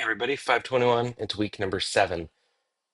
Everybody, 521. It's week number 7.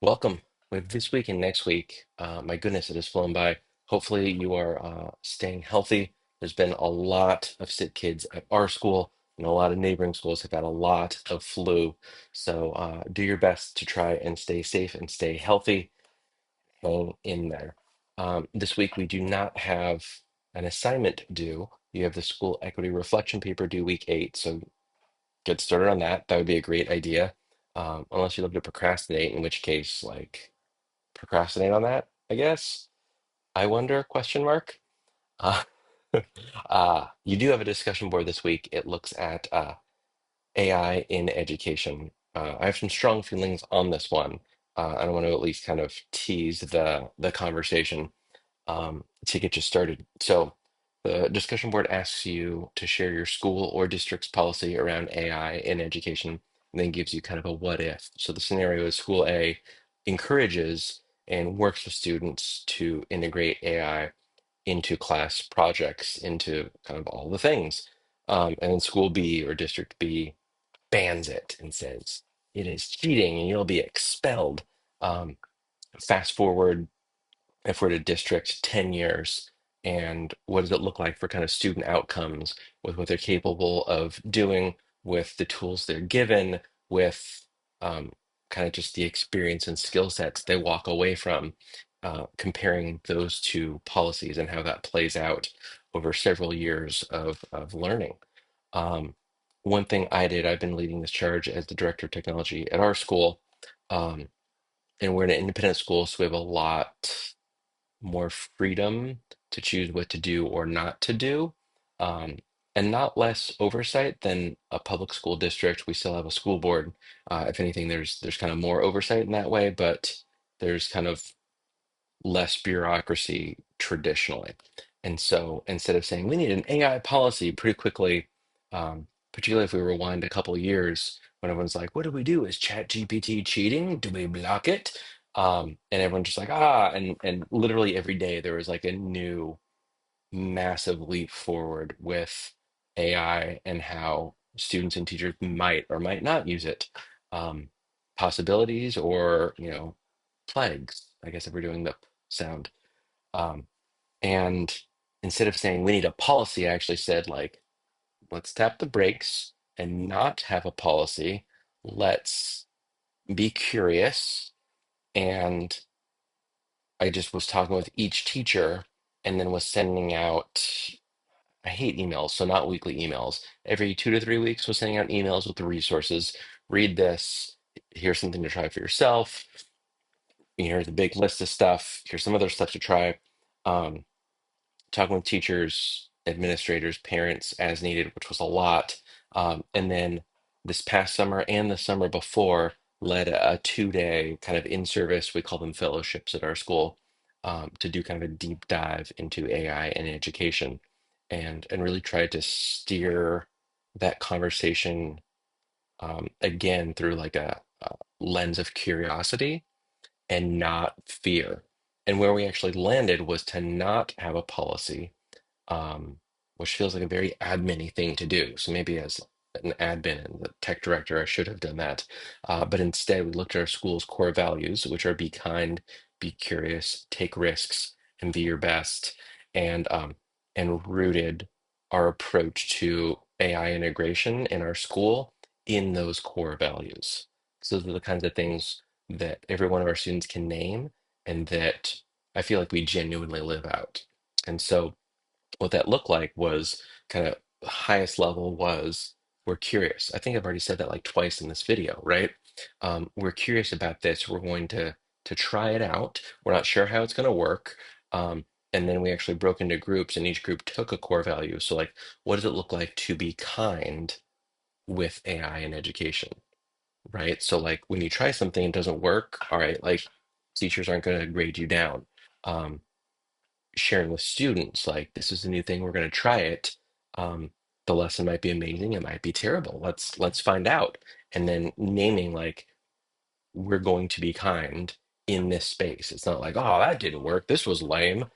Welcome. With this week and next week, my goodness, it has flown by. Hopefully, you are staying healthy. There's been a lot of sick kids at our school, and a lot of neighboring schools have had a lot of flu. So, do your best to try and stay safe and stay healthy. Hang in there. This week, we do not have an assignment due. You have the school equity reflection paper due week 8. So, get started on that. That would be a great idea. Unless you love to procrastinate, in which case, like, procrastinate on that, I guess. I wonder, question mark. Uh, you do have a discussion board this week. It looks at AI in education. I have some strong feelings on this one. I want to at least kind of tease the conversation to get you started. So, the discussion board asks you to share your school or district's policy around AI in education, and then gives you kind of a what if. So, the scenario is school A encourages and works with students to integrate AI into class projects, into kind of all the things. And then school B or district B bans it and says it is cheating and you'll be expelled. Um, Fast forward if we're to district 10 years, and what does it look like for kind of student outcomes with what they're capable of doing with the tools they're given, with um, kind of just the experience and skill sets they walk away from, comparing those two policies and how that plays out over several years of learning. Um, One thing I did, I've been leading this charge as the director of technology at our school. Um, and we're an independent school, so we have a lot more freedom to choose what to do or not to do, um, and not less oversight than a public school district. We still have a school board. If anything, there's kind of more oversight in that way, but there's kind of less bureaucracy traditionally. And so instead of saying we need an AI policy pretty quickly, particularly if we rewind a couple years when everyone's like, what do we do? Is Chat GPT cheating? Do we block it? And everyone's just like, and literally every day there was like a new massive leap forward with AI and how students and teachers might or might not use it. Um, Possibilities or, plagues, I guess if we're doing the sound. Um, and instead of saying we need a policy, I actually said, like, let's tap the brakes and not have a policy. Let's be curious. And I just was talking with each teacher and then was sending out, I hate emails, so not weekly emails. Every 2 to 3 weeks was sending out emails with the resources. Read this. Here's something to try for yourself. Here's a big list of stuff. Here's some other stuff to try. Um, Talking with teachers, administrators, parents as needed, which was a lot. And then this past summer and the summer before led a 2-day kind of in-service, we call them fellowships at our school, to do kind of a deep dive into AI and education, and really tried to steer that conversation, again through like a lens of curiosity and not fear. And where we actually landed was to not have a policy, um, which feels like a very admin-y thing to do. So maybe as an admin and the tech director, I should have done that. But instead, we looked at our school's core values, which are be kind, be curious, take risks, and be your best, and rooted our approach to AI integration in our school in those core values. So those are the kinds of things that every one of our students can name and that I feel like we genuinely live out. And so what that looked like was kind of highest level was we're curious. I think I've already said that like twice in this video, right? We're curious about this. We're going to try it out. We're not sure how it's going to work. Um, and then we actually broke into groups, and each group took a core value. So, like, what does it look like to be kind with AI in education, right? So, like, when you try something and it doesn't work, all right, like, teachers aren't going to grade you down. Um, Sharing with students, like, this is a new thing, we're going to try it. um, the lesson might be amazing, it might be terrible, let's find out. And then naming, like, we're going to be kind in this space. It's not like, oh, that didn't work, this was lame.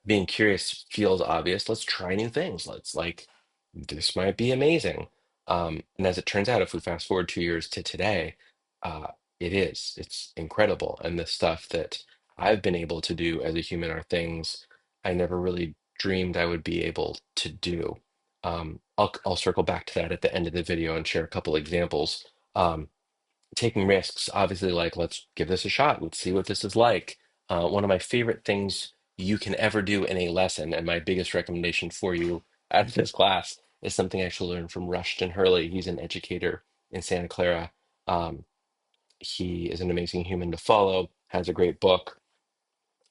Being curious feels obvious. Let's try new things. Let's, like, this might be amazing. And as it turns out, if we fast forward 2 years to today, uh, it's incredible. And the stuff that I've been able to do as a human are things I never really dreamed I would be able to do. I'll circle back to that at the end of the video and share a couple examples. Taking risks, obviously, like let's give this a shot. Let's see what this is like. One of my favorite things you can ever do in a lesson, and my biggest recommendation for you out of this class is something I actually learned from Rushton Hurley. He's an educator in Santa Clara. Um, he is an amazing human to follow, has a great book.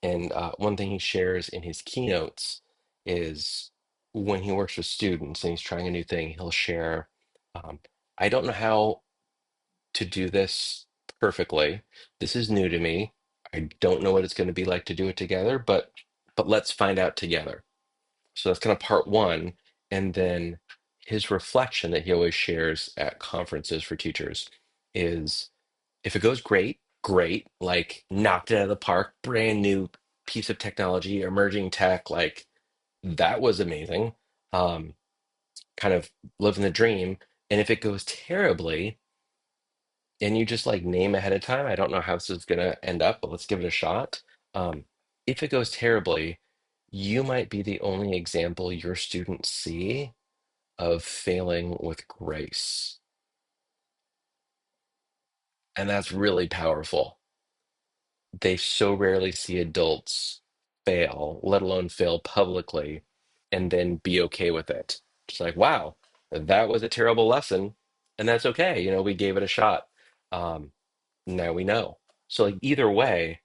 And one thing he shares in his keynotes is when he works with students and he's trying a new thing, he'll share, um, I don't know how to do this perfectly. This is new to me. I don't know what it's going to be like to do it together, but let's find out together. So that's kind of part one. And then his reflection that he always shares at conferences for teachers is if it goes great, great, like knocked it out of the park, brand new piece of technology, emerging tech, like that was amazing. Um, kind of living the dream. And if it goes terribly, and you just like name ahead of time, I don't know how this is gonna end up, but let's give it a shot. If it goes terribly, you might be the only example your students see of failing with grace. And that's really powerful. They so rarely see adults fail, let alone fail publicly, and then be okay with it. It's like, wow, that was a terrible lesson, and that's okay. We gave it a shot. Um, Now we know. So like either way,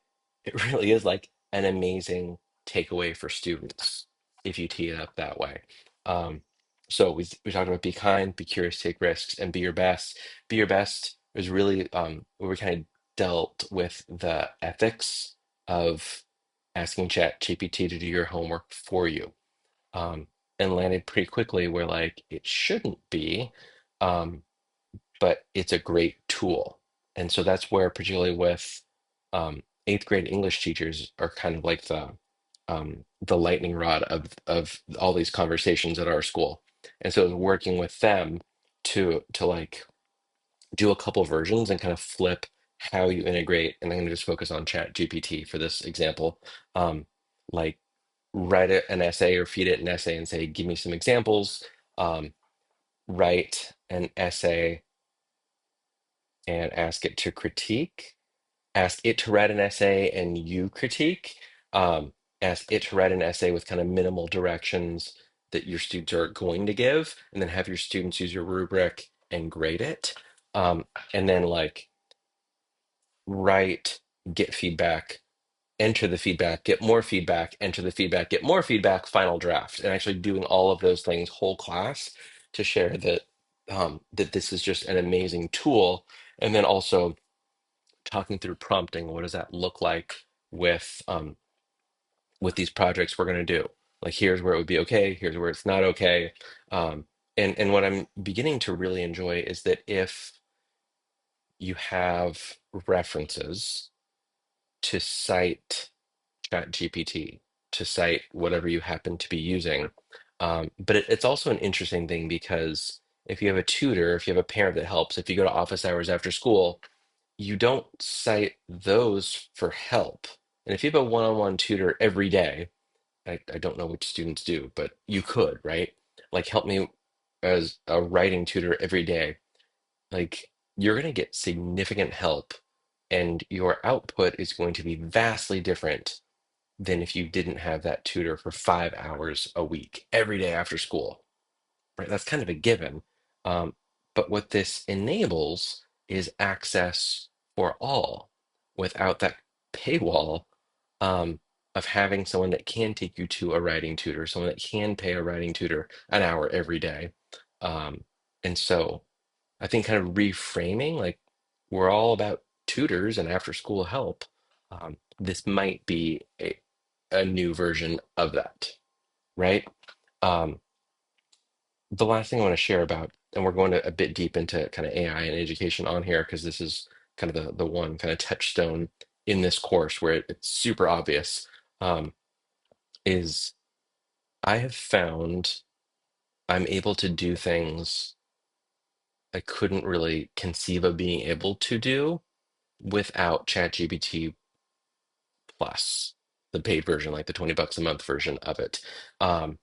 it really is like an amazing takeaway for students if you tee it up that way. Um, so we talked about be kind, be curious, take risks, and be your best. Be your best is really where we kind of dealt with the ethics of asking Chat GPT to do your homework for you. Um, and landed pretty quickly where like it shouldn't be. Um, but it's a great tool. And so that's where, particularly with eighth grade English teachers, are kind of like the lightning rod of all these conversations at our school. And so working with them to like do a couple versions and kind of flip how you integrate. And I'm going to just focus on Chat GPT for this example. Um, like write an essay or feed it an essay and say, give me some examples. Write an essay and ask it to critique, ask it to write an essay and you critique, um, ask it to write an essay with kind of minimal directions that your students are going to give, and then have your students use your rubric and grade it. Um, and then like write, get feedback, enter the feedback, get more feedback, enter the feedback, get more feedback, final draft, and actually doing all of those things whole class to share that this is just an amazing tool. And then also talking through prompting, what does that look like with with these projects we're going to do? Like here's where it would be okay, here's where it's not okay. um, and what I'm beginning to really enjoy is that if you have references to cite chat gpt, to cite whatever you happen to be using, but it's also an interesting thing because if you have a tutor, if you have a parent that helps, if you go to office hours after school, you don't cite those for help. And if you have a one-on-one tutor every day, I don't know which students do, but you could, right? Like help me as a writing tutor every day. Like you're going to get significant help and your output is going to be vastly different than if you didn't have that tutor for 5 hours a week every day after school, right? That's kind of a given. Um, but what this enables is access for all without that paywall, um, of having someone that can take you to a writing tutor, someone that can pay a writing tutor an hour every day. Um, and so I think kind of reframing, like we're all about tutors and after school help. This might be a new version of that, right? Um, the last thing I want to share about, and we're going a bit deep into kind of AI and education on here because this is kind of the one kind of touchstone in this course where it's super obvious, um, is I have found I'm able to do things I couldn't really conceive of being able to do without ChatGPT Plus, the paid version, like the $20 a month version of it. Um,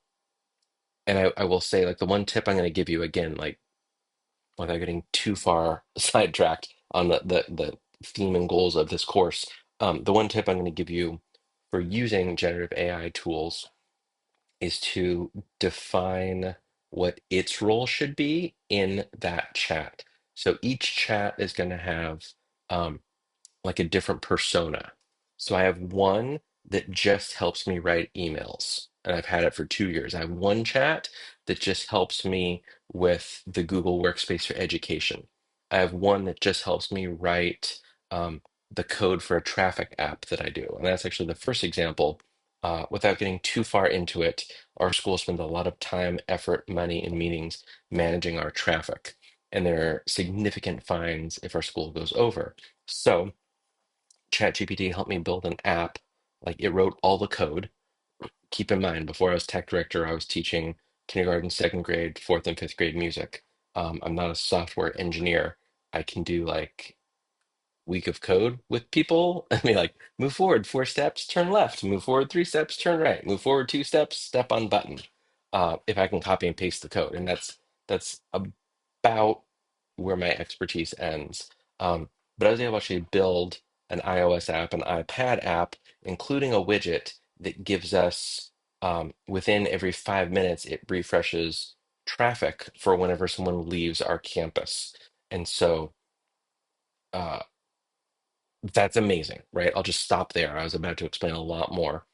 and I will say, like, the one tip I'm going to give you again, like, without getting too far sidetracked on the theme and goals of this course, the one tip I'm going to give you for using generative AI tools is to define what its role should be in that chat. So each chat is going to have um, like a different persona. So I have one that just helps me write emails, and I've had it for 2 years. I have one chat that just helps me with the Google Workspace for Education. I have one that just helps me write um, the code for a traffic app that I do. And that's actually the first example. Without getting too far into it, our school spends a lot of time, effort, money, and meetings managing our traffic. And there are significant fines if our school goes over. So ChatGPT helped me build an app. Like it wrote all the code. Keep in mind, before I was tech director, I was teaching kindergarten, second grade, fourth and fifth grade music. I'm not a software engineer. I can do like week of code with people and be like, move forward 4 steps, turn left, move forward 3 steps, turn right, move forward 2 steps, step on button. If I can copy and paste the code, and that's about where my expertise ends. But I was able to actually build an iOS app, an iPad app, including a widget that gives us within every 5 minutes, it refreshes traffic for whenever someone leaves our campus. And so uh, that's amazing, right? I'll just stop there. I was about to explain a lot more.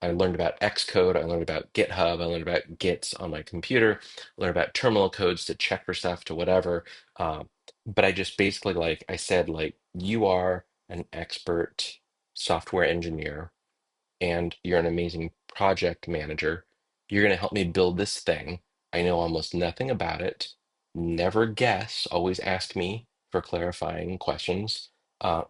I learned about Xcode. I learned about GitHub. I learned about Gits on my computer. I learned about terminal codes to check for stuff to whatever. But I just basically, like I said, like you are an expert software engineer and you're an amazing project manager. You're going to help me build this thing. I know almost nothing about it. Never guess. Always ask me for clarifying questions.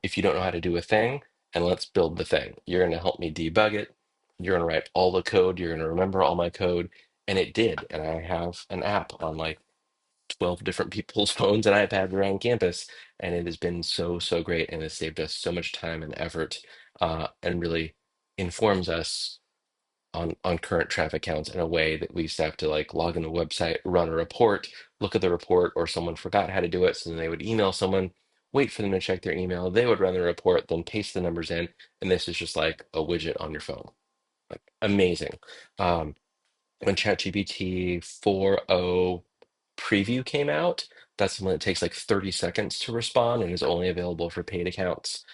If you don't know how to do a thing, and let's build the thing. You're going to help me debug it. You're going to write all the code. You're going to remember all my code. And it did. And I have an app on like 12 different people's phones and iPads around campus. And it has been so, so great. And it's saved us so much time and effort and really informs us on current traffic counts in a way that we used to have to like log in the website, run a report, look at the report, or someone forgot how to do it. So then they would email someone, wait for them to check their email. They would run the report, then paste the numbers in. And this is just like a widget on your phone. Like amazing. Um, when ChatGPT 4.0 preview came out, that's when it takes like 30 seconds to respond and is only available for paid accounts.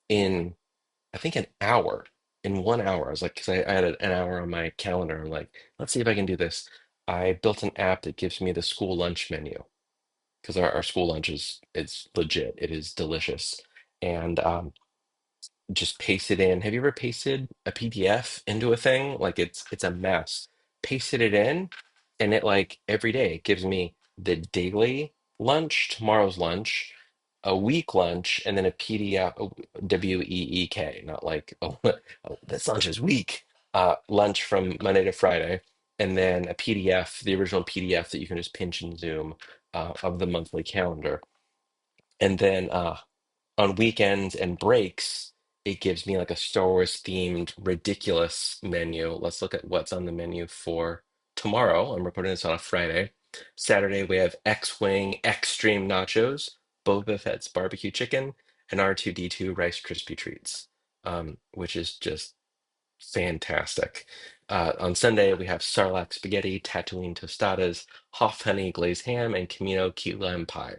In I think an hour, in 1 hour, I was like, because I had an hour on my calendar. I'm like, let's see if I can do this. I built an app that gives me the school lunch menu because our school lunch is it's legit. It is delicious. And just paste it in. Have you ever pasted a PDF into a thing? Like it's a mess. Pasted it in, and it like every day gives me the daily lunch, tomorrow's lunch, a week lunch, and then a PDF, WEEK, not like oh this lunch is week. Lunch from Monday to Friday, and then a PDF, the original PDF that you can just pinch and zoom of the monthly calendar. And then on weekends and breaks, it gives me like a Star Wars themed ridiculous menu. Let's look at what's on the menu for tomorrow. I'm recording this on a Friday. Saturday, we have X-Wing Extreme Nachos, Boba Fett's barbecue chicken, and R2D2 Rice Krispie treats, which is just fantastic. On Sunday, we have Sarlacc spaghetti, Tatooine tostadas, Hoff honey glazed ham, and Camino key lime pie.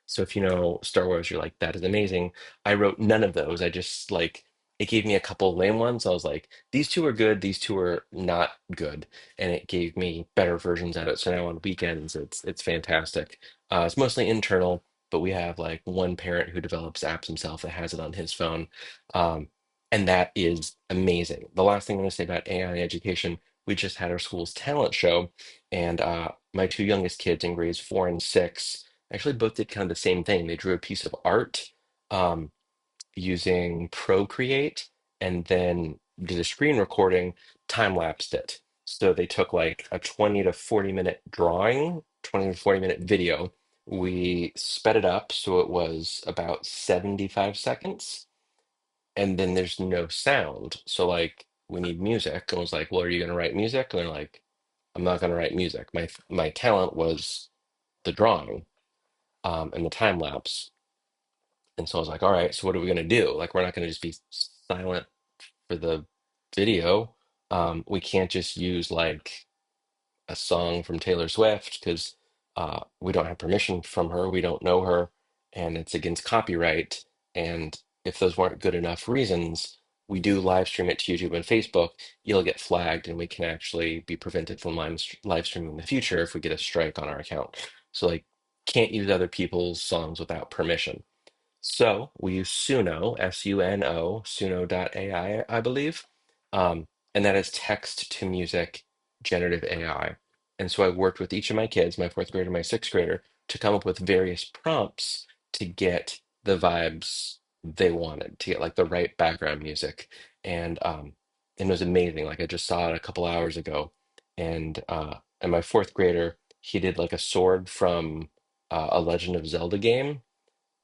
So if you know Star Wars, you're like, that is amazing. I wrote none of those. I just like it gave me a couple lame ones. I was like, these two are good, these two are not good, and it gave me better versions of it. So now on weekends, it's fantastic. It's mostly internal, but we have like one parent who develops apps himself that has it on his phone. Um, and that is amazing. The last thing I'm going to say about AI education, we just had our school's talent show, and my two youngest kids in grades 4 and 6 actually both did kind of the same thing. They drew a piece of art um, using Procreate and then did a screen recording, time lapsed it. So they took like a 20 to 40 minute drawing, 20 to 40 minute video, we sped it up so it was about 75 seconds, and then there's no sound. So like we need music. And I was like, well, are you gonna write music? And they're like, I'm not gonna write music. My talent was the drawing, and the time lapse. And so I was like, all right, so what are we gonna do? Like, we're not gonna just be silent for the video. We can't just use like a song from Taylor Swift because we don't have permission from her. We don't know her, and it's against copyright. And if those weren't good enough reasons, we do live stream it to YouTube and Facebook. You'll get flagged, and we can actually be prevented from live streaming in the future if we get a strike on our account. So, like, can't use other people's songs without permission. So we use Suno, Suno, Suno.ai, I believe. And that is text to music generative AI. And so I worked with each of my kids, my fourth grader, my sixth grader, to come up with various prompts to get the vibes they wanted, to get like the right background music. And it was amazing. Like I just saw it a couple hours ago. And my fourth grader, he did like a sword from a Legend of Zelda game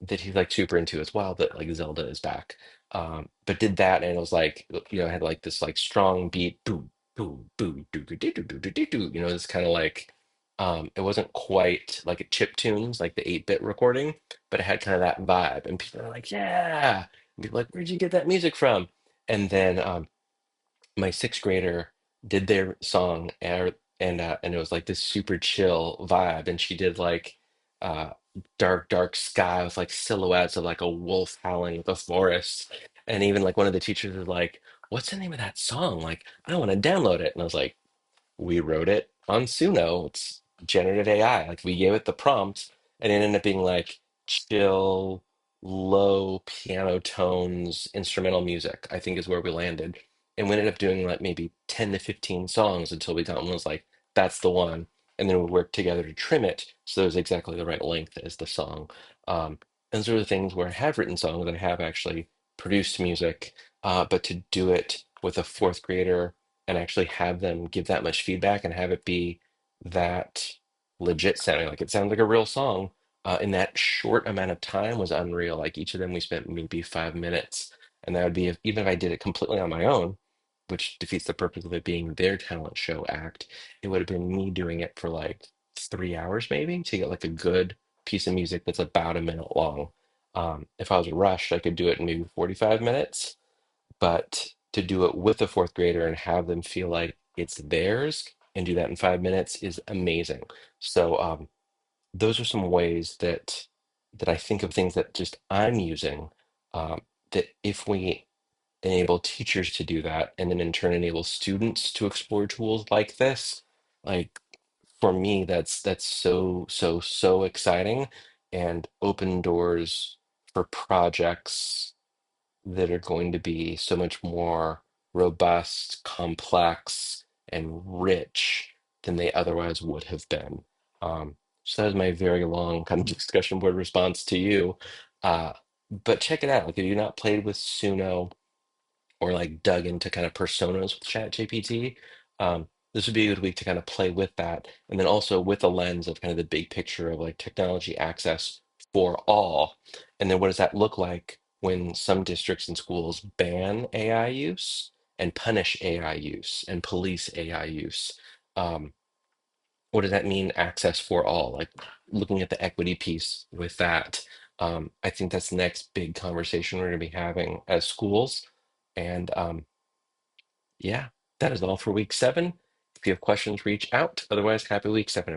that he's like super into. It's wild that like Zelda is back. But did that and it was like, had like this like strong beat, boom, boom, boom, doo, doo, doo, doo, doo, doo, doo, doo, it's kind of like it wasn't quite like a chip tunes, like the 8-bit recording, but it had kind of that vibe. And people are like, yeah. And people are like, where'd you get that music from? And then my sixth grader did their song and it was like this super chill vibe, and she did like uh dark sky with like silhouettes of like a wolf howling with the forest. And even like one of the teachers was like, what's the name of that song? Like, I want to download it. And I was like, we wrote it on Suno. It's generative AI. Like we gave it the prompt, and it ended up being like chill, low piano tones, instrumental music, I think is where we landed. And we ended up doing like maybe 10 to 15 songs until we got one was like, that's the one. And then we worked together to trim it so it was exactly the right length as the song. And those are the things where I have written songs that I have actually produced music, but to do it with a fourth grader and actually have them give that much feedback and have it be that legit sounding like it sounds like a real song in that short amount of time was unreal. Like each of them, we spent maybe 5 minutes, and that would be even if I did it completely on my own, which defeats the purpose of it being their talent show act. It would have been me doing it for like 3 hours maybe to get like a good piece of music that's about a minute long. If I was rushed, I could do it in maybe 45 minutes, but to do it with a fourth grader and have them feel like it's theirs and do that in 5 minutes is amazing. So those are some ways that I think of things that just I'm using, um, that if we enable teachers to do that and then in turn enable students to explore tools like this, like for me that's so exciting and open doors for projects that are going to be so much more robust, complex, and rich than they otherwise would have been. So that was my very long kind of discussion board response to you. Uh, but check it out. Like, if you've not played with Suno, or like dug into kind of personas with ChatGPT, this would be a good week to kind of play with that. And then also with a lens of kind of the big picture of like technology access for all. And then what does that look like when some districts and schools ban AI use and punish AI use and police AI use? Um, what does that mean, access for all? Like looking at the equity piece with that. I think that's the next big conversation we're going to be having as schools. And yeah, that is all for week 7. If you have questions, reach out. Otherwise, happy week 7.